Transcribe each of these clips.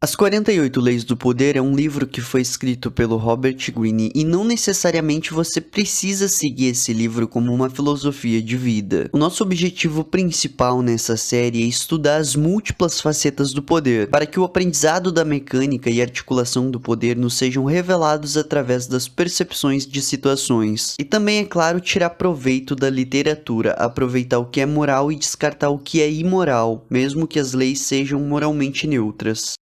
As 48 Leis do Poder é um livro que foi escrito pelo Robert Greene e não necessariamente você precisa seguir esse livro como uma filosofia de vida. O nosso objetivo principal nessa série é estudar as múltiplas facetas do poder, para que o aprendizado da mecânica e articulação do poder nos sejam revelados através das percepções de situações. E também, é claro, tirar proveito da literatura, aproveitar o que é moral e descartar o que é imoral, mesmo que as leis sejam moralmente neutras.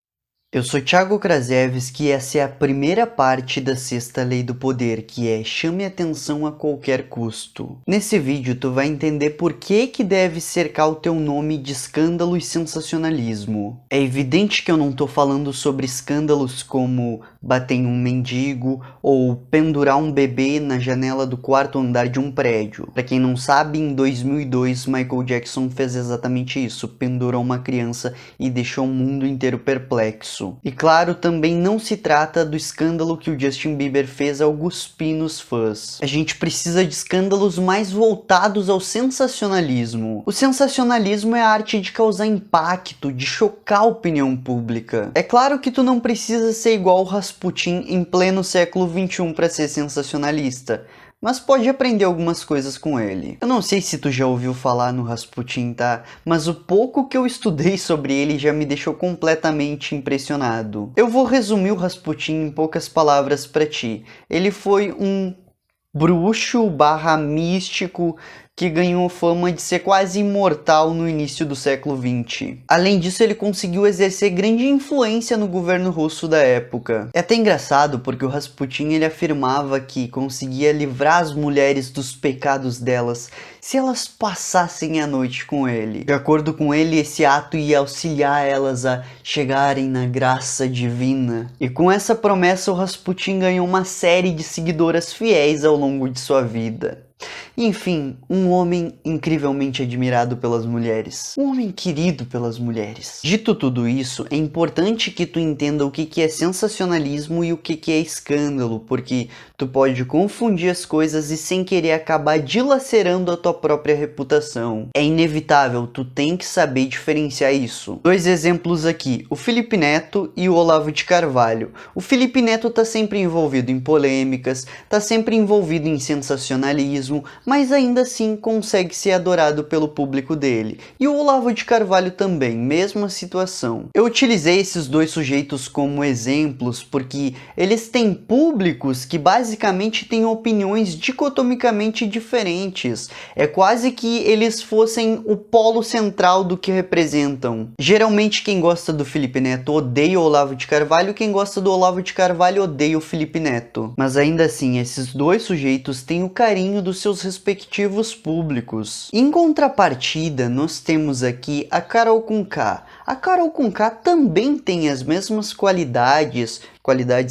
Eu sou Thiago Krasiewski e essa é a primeira parte da sexta lei do poder, que é chame atenção a qualquer custo. Nesse vídeo tu vai entender por que deve cercar o teu nome de escândalo e sensacionalismo. É evidente que eu não tô falando sobre escândalos como bater em um mendigo ou pendurar um bebê na janela do quarto andar de um prédio. Pra quem não sabe, em 2002 Michael Jackson fez exatamente isso, pendurou uma criança e deixou o mundo inteiro perplexo. E claro, também não se trata do escândalo que o Justin Bieber fez ao cuspir nos fãs. A gente precisa de escândalos mais voltados ao sensacionalismo. O sensacionalismo é a arte de causar impacto, de chocar a opinião pública. É claro que tu não precisa ser igual o Rasputin em pleno século XXI para ser sensacionalista, mas pode aprender algumas coisas com ele. Eu não sei se tu já ouviu falar no Rasputin, tá? Mas o pouco que eu estudei sobre ele já me deixou completamente impressionado. Eu vou resumir o Rasputin em poucas palavras pra ti. Ele foi um bruxo barra místico que ganhou fama de ser quase imortal no início do século XX. Além disso, ele conseguiu exercer grande influência no governo russo da época. É até engraçado porque o Rasputin ele afirmava que conseguia livrar as mulheres dos pecados delas se elas passassem a noite com ele. De acordo com ele, esse ato ia auxiliar elas a chegarem na graça divina. E com essa promessa, o Rasputin ganhou uma série de seguidoras fiéis ao longo de sua vida. Enfim, um homem incrivelmente admirado pelas mulheres. Um homem querido pelas mulheres. Dito tudo isso, é importante que tu entenda o que é sensacionalismo e o que é escândalo, porque tu pode confundir as coisas e sem querer acabar dilacerando a tua própria reputação. É inevitável, tu tem que saber diferenciar isso. Dois exemplos aqui, o Felipe Neto e o Olavo de Carvalho. O Felipe Neto tá sempre envolvido em polêmicas, tá sempre envolvido em sensacionalismo, mas ainda assim consegue ser adorado pelo público dele. E o Olavo de Carvalho também, mesma situação. Eu utilizei esses dois sujeitos como exemplos porque eles têm públicos que basicamente têm opiniões dicotomicamente diferentes. É quase que eles fossem o polo central do que representam. Geralmente quem gosta do Felipe Neto odeia o Olavo de Carvalho, quem gosta do Olavo de Carvalho odeia o Felipe Neto. Mas ainda assim, esses dois sujeitos têm o carinho dos seus respectivos públicos. Em contrapartida, nós temos aqui a Carol Conká. A Carol Conká também tem as mesmas qualidades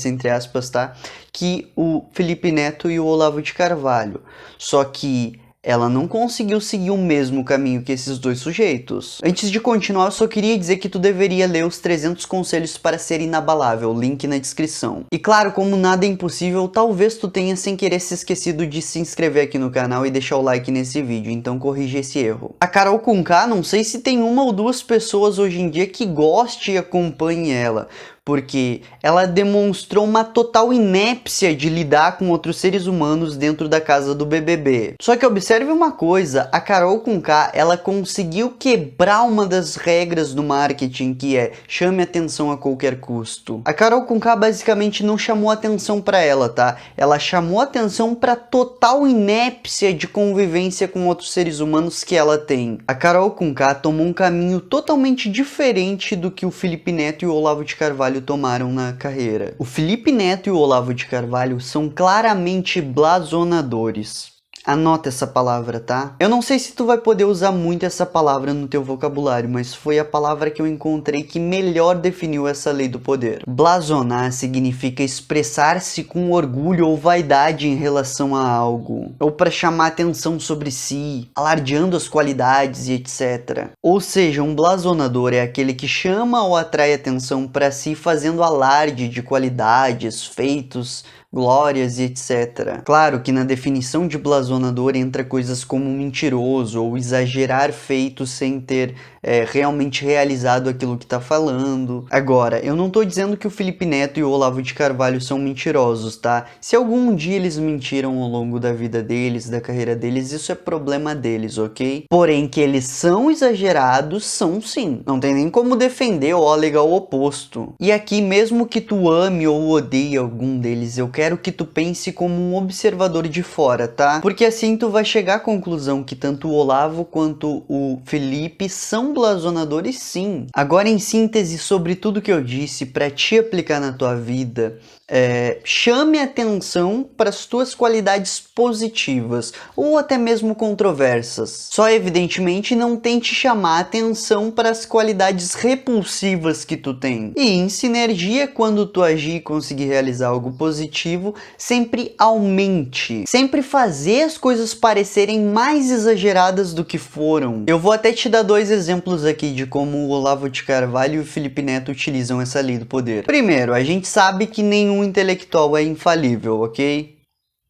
entre aspas, tá? Que o Felipe Neto e o Olavo de Carvalho. Só que ela não conseguiu seguir o mesmo caminho que esses dois sujeitos. Antes de continuar, eu só queria dizer que tu deveria ler os 300 conselhos para ser inabalável, link na descrição. E claro, como nada é impossível, talvez tu tenha sem querer se esquecido de se inscrever aqui no canal e deixar o like nesse vídeo, então corrige esse erro. A Carol Conká, não sei se tem uma ou duas pessoas hoje em dia que goste e acompanhe ela, porque ela demonstrou uma total inépcia de lidar com outros seres humanos dentro da casa do BBB. Só que observe uma coisa, a Carol Conká, ela conseguiu quebrar uma das regras do marketing, que é chame atenção a qualquer custo. A Carol Conká basicamente não chamou atenção para ela, tá? Ela chamou atenção para total inépcia de convivência com outros seres humanos que ela tem. A Carol Conká tomou um caminho totalmente diferente do que o Felipe Neto e o Olavo de Carvalho tomaram na carreira. O Felipe Neto e o Olavo de Carvalho são claramente blasonadores. Anota essa palavra, tá? Eu não sei se tu vai poder usar muito essa palavra no teu vocabulário, mas foi a palavra que eu encontrei que melhor definiu essa lei do poder. Blasonar significa expressar-se com orgulho ou vaidade em relação a algo, ou para chamar atenção sobre si, alardeando as qualidades e etc. Ou seja, um blasonador é aquele que chama ou atrai atenção para si fazendo alarde de qualidades, feitos, glórias e etc. Claro que na definição de blasonador entra coisas como mentiroso ou exagerar feitos sem ter realmente realizado aquilo que tá falando. Agora, eu não tô dizendo que o Felipe Neto e o Olavo de Carvalho são mentirosos, tá? Se algum dia eles mentiram ao longo da vida deles, da carreira deles, isso é problema deles, ok? Porém, que eles são exagerados, são sim. Não tem nem como defender ou alegar o oposto. E aqui, mesmo que tu ame ou odeie algum deles, eu quero que tu pense como um observador de fora, tá? Porque assim tu vai chegar à conclusão que tanto o Olavo quanto o Felipe são blasonadores, sim. Agora, em síntese, sobre tudo que eu disse, para te aplicar na tua vida, chame atenção para as tuas qualidades positivas ou até mesmo controversas. Só evidentemente não tente chamar atenção para as qualidades repulsivas que tu tem. E em sinergia, quando tu agir e conseguir realizar algo positivo, sempre aumente. Sempre fazer as coisas parecerem mais exageradas do que foram. Eu vou até te dar 2 exemplos aqui de como o Olavo de Carvalho e o Felipe Neto utilizam essa lei do poder. Primeiro, a gente sabe que nenhum intelectual é infalível, ok?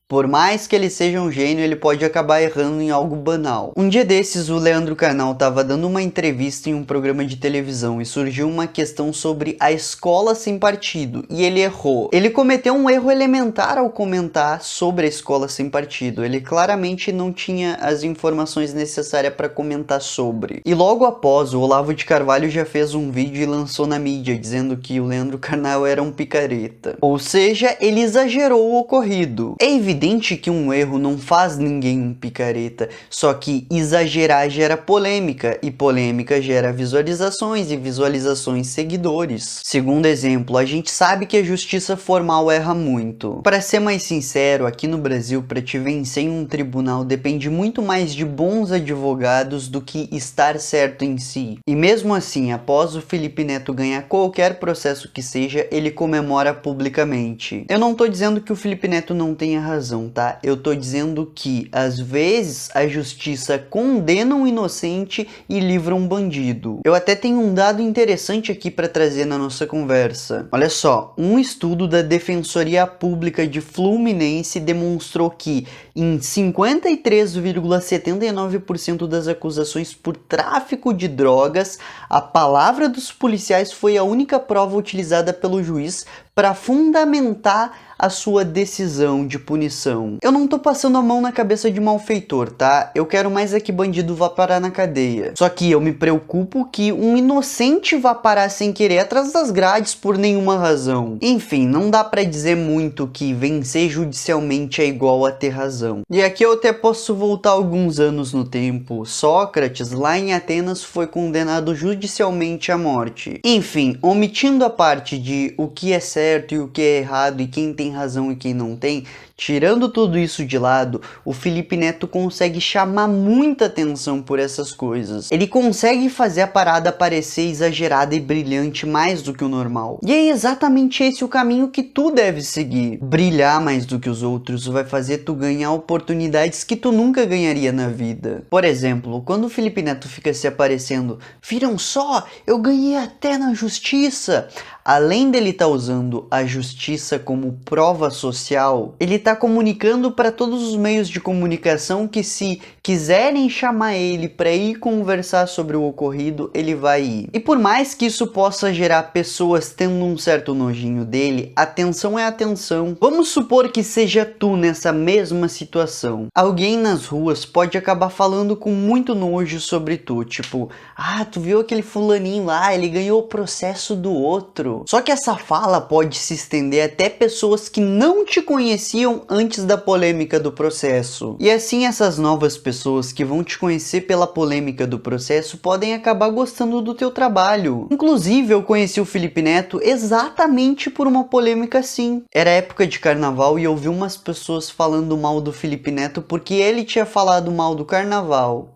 Por mais que ele seja um gênio, ele pode acabar errando em algo banal. Um dia desses, o Leandro Carnal estava dando uma entrevista em um programa de televisão e surgiu uma questão sobre a escola sem partido, e ele errou. Ele cometeu um erro elementar ao comentar sobre a escola sem partido. Ele claramente não tinha as informações necessárias para comentar sobre. E logo após, o Olavo de Carvalho já fez um vídeo e lançou na mídia, dizendo que o Leandro Carnal era um picareta. Ou seja, ele exagerou o ocorrido. É evidente que um erro não faz ninguém um picareta, só que exagerar gera polêmica, e polêmica gera visualizações, e visualizações seguidores. Segundo exemplo, a gente sabe que a justiça formal erra muito. Para ser mais sincero, aqui no Brasil, para te vencer em um tribunal depende muito mais de bons advogados do que estar certo em si. E mesmo assim, após o Felipe Neto ganhar qualquer processo que seja, ele comemora publicamente. Eu não tô dizendo que o Felipe Neto não tenha razão, tá? Eu tô dizendo que, às vezes, a justiça condena um inocente e livra um bandido. Eu até tenho um dado interessante aqui para trazer na nossa conversa. Olha só, um estudo da Defensoria Pública de Fluminense demonstrou que, em 53,79% das acusações por tráfico de drogas, a palavra dos policiais foi a única prova utilizada pelo juiz para fundamentar a sua decisão de punição. Eu não tô passando a mão na cabeça de malfeitor, tá? Eu quero mais é que bandido vá parar na cadeia. Só que eu me preocupo que um inocente vá parar sem querer atrás das grades por nenhuma razão. Enfim, não dá pra dizer muito que vencer judicialmente é igual a ter razão. E aqui eu até posso voltar alguns anos no tempo. Sócrates, lá em Atenas, foi condenado judicialmente à morte. Enfim, omitindo a parte de o que é certo e o que é errado e quem tem razão e quem não tem, tirando tudo isso de lado, o Felipe Neto consegue chamar muita atenção por essas coisas. Ele consegue fazer a parada parecer exagerada e brilhante mais do que o normal. E é exatamente esse o caminho que tu deve seguir. Brilhar mais do que os outros vai fazer tu ganhar oportunidades que tu nunca ganharia na vida. Por exemplo, quando o Felipe Neto fica se aparecendo, viram só, eu ganhei até na justiça. Além dele estar usando a justiça como prova social, ele está comunicando para todos os meios de comunicação que, se quiserem chamar ele para ir conversar sobre o ocorrido, ele vai ir. E por mais que isso possa gerar pessoas tendo um certo nojinho dele, atenção é atenção. Vamos supor que seja tu nessa mesma situação. Alguém nas ruas pode acabar falando com muito nojo sobre tu, tipo, ah, tu viu aquele fulaninho lá, ele ganhou o processo do outro. Só que essa fala pode se estender até pessoas que não te conheciam antes da polêmica do processo. E assim essas novas pessoas que vão te conhecer pela polêmica do processo podem acabar gostando do teu trabalho. Inclusive eu conheci o Felipe Neto exatamente por uma polêmica assim. Era época de carnaval e eu vi umas pessoas falando mal do Felipe Neto porque ele tinha falado mal do carnaval.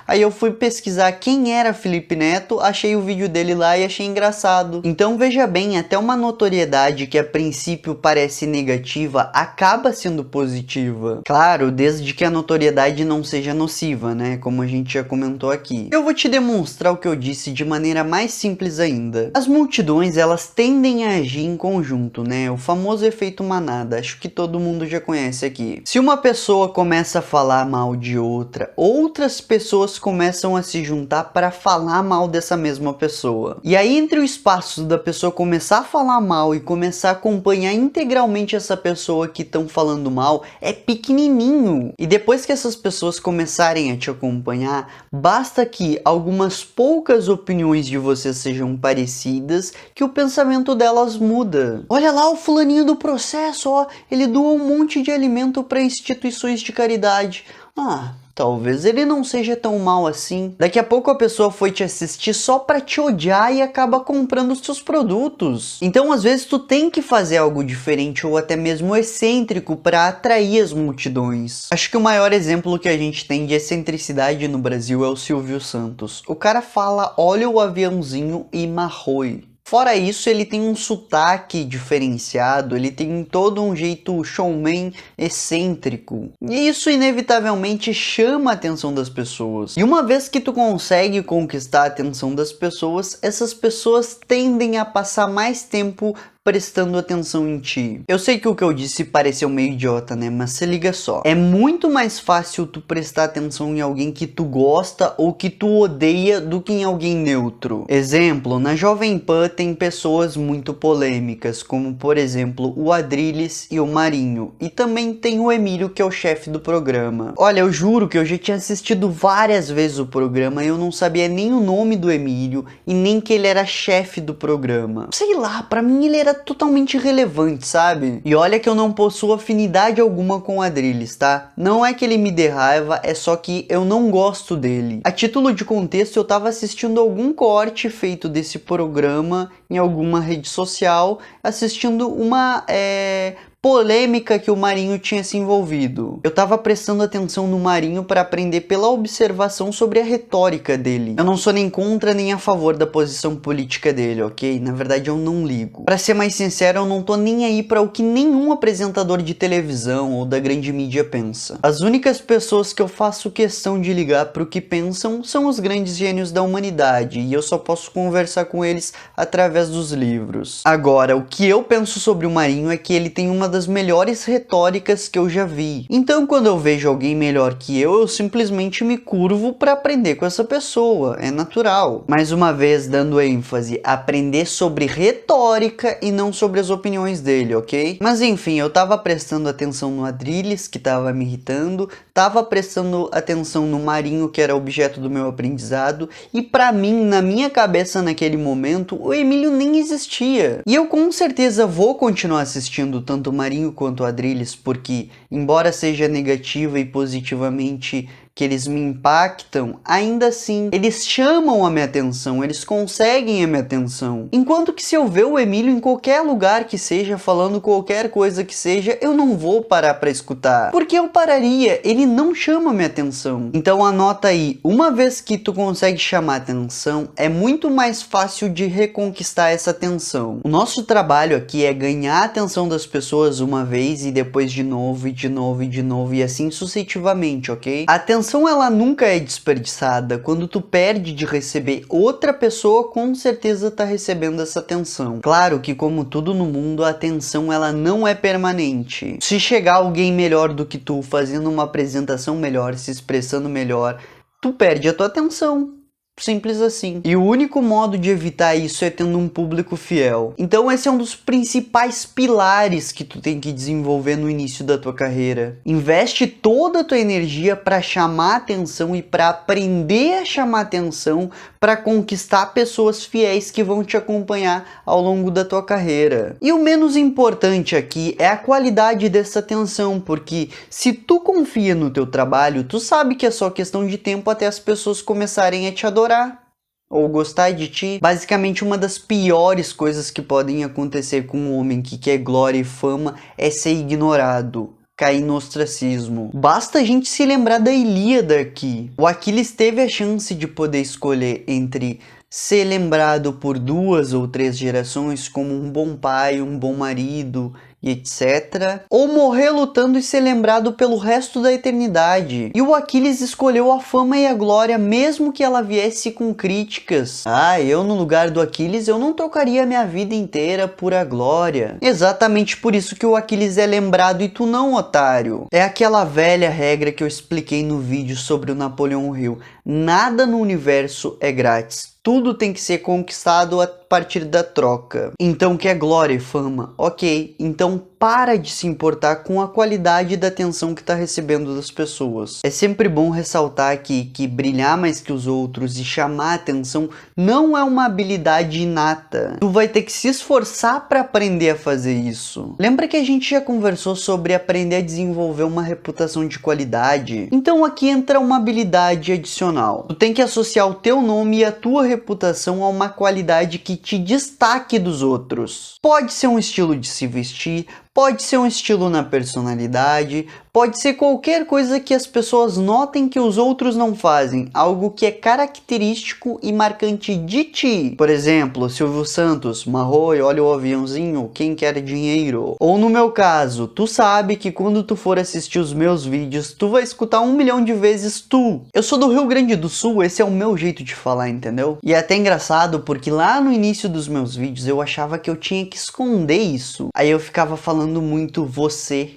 Aí eu fui pesquisar quem era Felipe Neto, achei o vídeo dele lá e achei engraçado. Então veja bem, até uma notoriedade que a princípio parece negativa, acaba sendo positiva. Claro, desde que a notoriedade não seja nociva, né? Como a gente já comentou aqui. Eu vou te demonstrar o que eu disse de maneira mais simples ainda. As multidões, elas tendem a agir em conjunto, né? O famoso efeito manada, acho que todo mundo já conhece aqui. Se uma pessoa começa a falar mal de outra, outras pessoas pessoas começam a se juntar para falar mal dessa mesma pessoa. E aí, entre o espaço da pessoa começar a falar mal e começar a acompanhar integralmente essa pessoa que estão falando mal, é pequenininho. E depois que essas pessoas começarem a te acompanhar, basta que algumas poucas opiniões de você sejam parecidas que o pensamento delas muda. Olha lá o fulaninho do processo, ó, ele doa um monte de alimento para instituições de caridade. Talvez ele não seja tão mal assim. Daqui a pouco a pessoa foi te assistir só pra te odiar e acaba comprando os seus produtos. Então, às vezes, tu tem que fazer algo diferente ou até mesmo excêntrico pra atrair as multidões. Acho que o maior exemplo que a gente tem de excentricidade no Brasil é o Silvio Santos. O cara fala, olha o aviãozinho e marroi. Fora isso, ele tem um sotaque diferenciado, ele tem todo um jeito showman excêntrico. E isso inevitavelmente chama a atenção das pessoas. E uma vez que tu consegue conquistar a atenção das pessoas, essas pessoas tendem a passar mais tempo prestando atenção em ti. Eu sei que o que eu disse pareceu meio idiota, né? Mas se liga só. É muito mais fácil tu prestar atenção em alguém que tu gosta ou que tu odeia do que em alguém neutro. Exemplo, na Jovem Pan tem pessoas muito polêmicas, como por exemplo o Adrilles e o Marinho. E também tem o Emílio, que é o chefe do programa. Olha, eu juro que eu já tinha assistido várias vezes o programa e eu não sabia nem o nome do Emílio e nem que ele era chefe do programa. Sei lá, pra mim ele era totalmente irrelevante, sabe? E olha que eu não possuo afinidade alguma com o Adrilles, tá? Não é que ele me dê raiva, é só que eu não gosto dele. A título de contexto, eu tava assistindo algum corte feito desse programa em alguma rede social, assistindo uma polêmica que o Marinho tinha se envolvido. Eu tava prestando atenção no Marinho para aprender pela observação sobre a retórica dele. Eu não sou nem contra nem a favor da posição política dele, ok? Na verdade eu não ligo. Para ser mais sincero, eu não tô nem aí para o que nenhum apresentador de televisão ou da grande mídia pensa. As únicas pessoas que eu faço questão de ligar pro que pensam são os grandes gênios da humanidade, e eu só posso conversar com eles através dos livros. Agora, o que eu penso sobre o Marinho é que ele tem uma das melhores retóricas que eu já vi. Então, quando eu vejo alguém melhor que eu simplesmente me curvo para aprender com essa pessoa. É natural. Mais uma vez, dando ênfase, aprender sobre retórica e não sobre as opiniões dele, ok? Mas enfim, eu tava prestando atenção no Adrilles, que tava me irritando, tava prestando atenção no Marinho, que era objeto do meu aprendizado, e pra mim, na minha cabeça naquele momento, o Emílio nem existia. E eu com certeza vou continuar assistindo tanto o Marinho quanto o Adrilles, porque, embora seja negativa e positivamente que eles me impactam, ainda assim, eles chamam a minha atenção, eles conseguem a minha atenção. Enquanto que se eu ver o Emílio em qualquer lugar que seja, falando qualquer coisa que seja, eu não vou parar pra escutar. Porque eu pararia, ele não chama a minha atenção. Então anota aí, uma vez que tu consegue chamar a atenção, é muito mais fácil de reconquistar essa atenção. O nosso trabalho aqui é ganhar a atenção das pessoas uma vez e depois de novo, e de novo, e de novo, e assim sucessivamente, ok? A atenção ela nunca é desperdiçada. Quando tu perde de receber, outra pessoa com certeza tá recebendo essa atenção. Claro que como tudo no mundo, a atenção ela não é permanente. Se chegar alguém melhor do que tu, fazendo uma apresentação melhor, se expressando melhor, tu perde a tua atenção. Simples assim. E o único modo de evitar isso é tendo um público fiel. Então esse é um dos principais pilares que tu tem que desenvolver no início da tua carreira. Investe toda a tua energia para chamar atenção e para aprender a chamar atenção para conquistar pessoas fiéis que vão te acompanhar ao longo da tua carreira. E o menos importante aqui é a qualidade dessa atenção, porque se tu confia no teu trabalho, tu sabe que é só questão de tempo até as pessoas começarem a te adorar ou gostar de ti. Basicamente, uma das piores coisas que podem acontecer com um homem que quer glória e fama é ser ignorado, cair no ostracismo. Basta a gente se lembrar da Ilíada aqui. O Aquiles teve a chance de poder escolher entre ser lembrado por 2 ou 3 gerações como um bom pai, um bom marido e etc. Ou morrer lutando e ser lembrado pelo resto da eternidade. E o Aquiles escolheu a fama e a glória, mesmo que ela viesse com críticas. Ah, eu no lugar do Aquiles, eu não trocaria minha vida inteira por a glória. Exatamente por isso que o Aquiles é lembrado e tu não, otário. É aquela velha regra que eu expliquei no vídeo sobre o Napoleão Hill. Nada no universo é grátis. Tudo tem que ser conquistado a partir da troca. Então quer glória e fama? Ok, então para de se importar com a qualidade da atenção que está recebendo das pessoas. É sempre bom ressaltar aqui que brilhar mais que os outros e chamar a atenção não é uma habilidade inata. Tu vai ter que se esforçar para aprender a fazer isso. Lembra que a gente já conversou sobre aprender a desenvolver uma reputação de qualidade? Então aqui entra uma habilidade adicional. Tu tem que associar o teu nome e a tua reputação a uma qualidade que te destaque dos outros. Pode ser um estilo de se vestir, pode ser um estilo na personalidade, pode ser qualquer coisa que as pessoas notem que os outros não fazem, algo que é característico e marcante de ti. Por exemplo, Silvio Santos, Marroi, olha o aviãozinho, quem quer dinheiro? Ou no meu caso, tu sabe que quando tu for assistir os meus vídeos, tu vai escutar 1 milhão de vezes tu. Eu sou do Rio Grande do Sul, esse é o meu jeito de falar, entendeu? E é até engraçado porque lá no início dos meus vídeos eu achava que eu tinha que esconder isso. Aí eu ficava falando muito você.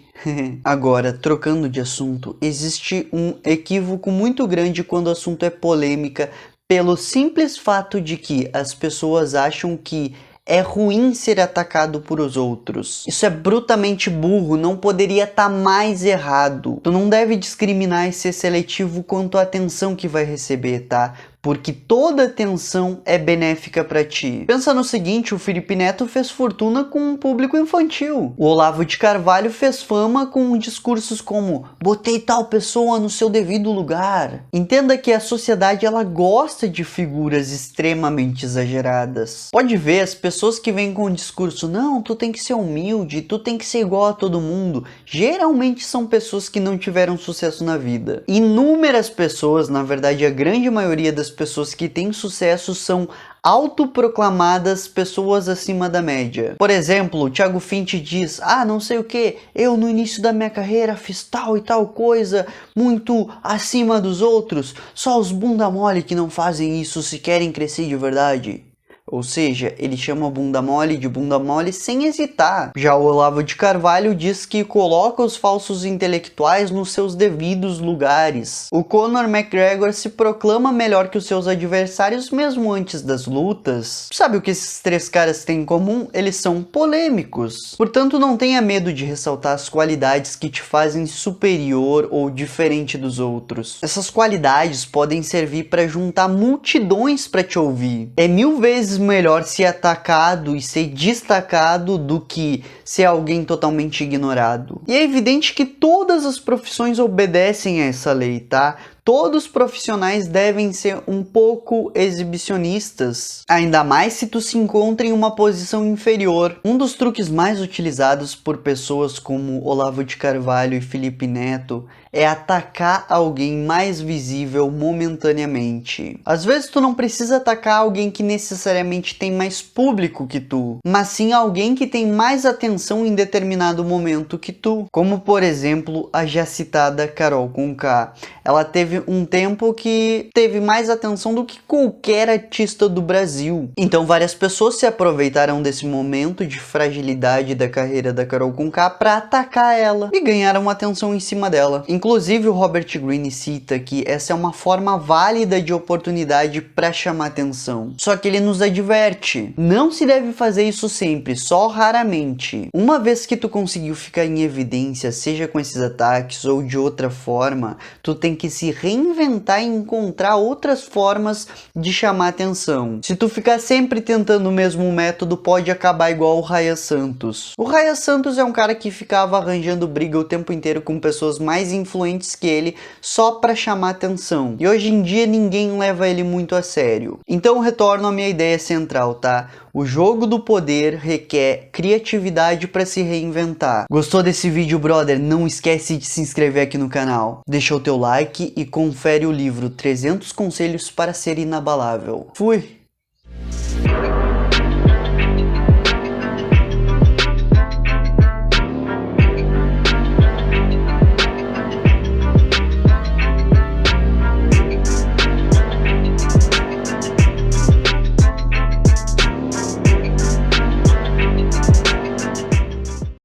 Agora, trocando de assunto, existe um equívoco muito grande quando o assunto é polêmica, pelo simples fato de que as pessoas acham que é ruim ser atacado por os outros. Isso é brutalmente burro, não poderia estar mais errado. Tu não deve discriminar e ser seletivo quanto à atenção que vai receber, tá? Porque toda atenção é benéfica para ti. Pensa no seguinte, o Felipe Neto fez fortuna com um público infantil. O Olavo de Carvalho fez fama com discursos como botei tal pessoa no seu devido lugar. Entenda que a sociedade ela gosta de figuras extremamente exageradas. Pode ver, as pessoas que vêm com o discurso não, tu tem que ser humilde, tu tem que ser igual a todo mundo, geralmente são pessoas que não tiveram sucesso na vida. Inúmeras pessoas, na verdade a grande maioria das pessoas que têm sucesso são autoproclamadas pessoas acima da média. Por exemplo, o Thiago Finch diz, não sei o que, eu no início da minha carreira fiz tal e tal coisa, muito acima dos outros, só os bunda mole que não fazem isso se querem crescer de verdade. Ou seja, ele chama bunda mole sem hesitar. Já o Olavo de Carvalho diz que coloca os falsos intelectuais nos seus devidos lugares. O Conor McGregor se proclama melhor que os seus adversários mesmo antes das lutas. Sabe o que esses três caras têm em comum? Eles são polêmicos. Portanto, não tenha medo de ressaltar as qualidades que te fazem superior ou diferente dos outros. Essas qualidades podem servir para juntar multidões para te ouvir. É 1000 vezes melhor ser atacado e ser destacado do que ser alguém totalmente ignorado. E é evidente que todas as profissões obedecem a essa lei, tá? Todos os profissionais devem ser um pouco exibicionistas, ainda mais se tu se encontra em uma posição inferior. Um dos truques mais utilizados por pessoas como Olavo de Carvalho e Felipe Neto é atacar alguém mais visível momentaneamente. Às vezes tu não precisa atacar alguém que necessariamente tem mais público que tu, mas sim alguém que tem mais atenção em determinado momento que tu. Como por exemplo a já citada Carol Conká. Ela teve um tempo que teve mais atenção do que qualquer artista do Brasil. Então várias pessoas se aproveitaram desse momento de fragilidade da carreira da Carol Conká para atacar ela e ganharam atenção em cima dela. Inclusive o Robert Greene cita que essa é uma forma válida de oportunidade para chamar atenção. Só que ele nos adverte, não se deve fazer isso sempre, só raramente. Uma vez que tu conseguiu ficar em evidência, seja com esses ataques ou de outra forma, tu tem que se reinventar e encontrar outras formas de chamar atenção. Se tu ficar sempre tentando o mesmo método, pode acabar igual o Raya Santos. O Raya Santos é um cara que ficava arranjando briga o tempo inteiro com pessoas mais influentes que ele só para chamar atenção. E hoje em dia ninguém leva ele muito a sério. Então retorno à minha ideia central, tá? O jogo do poder requer criatividade para se reinventar. Gostou desse vídeo, brother? Não esquece de se inscrever aqui no canal. Deixa o teu like e confere o livro 300 Conselhos para Ser Inabalável. Fui!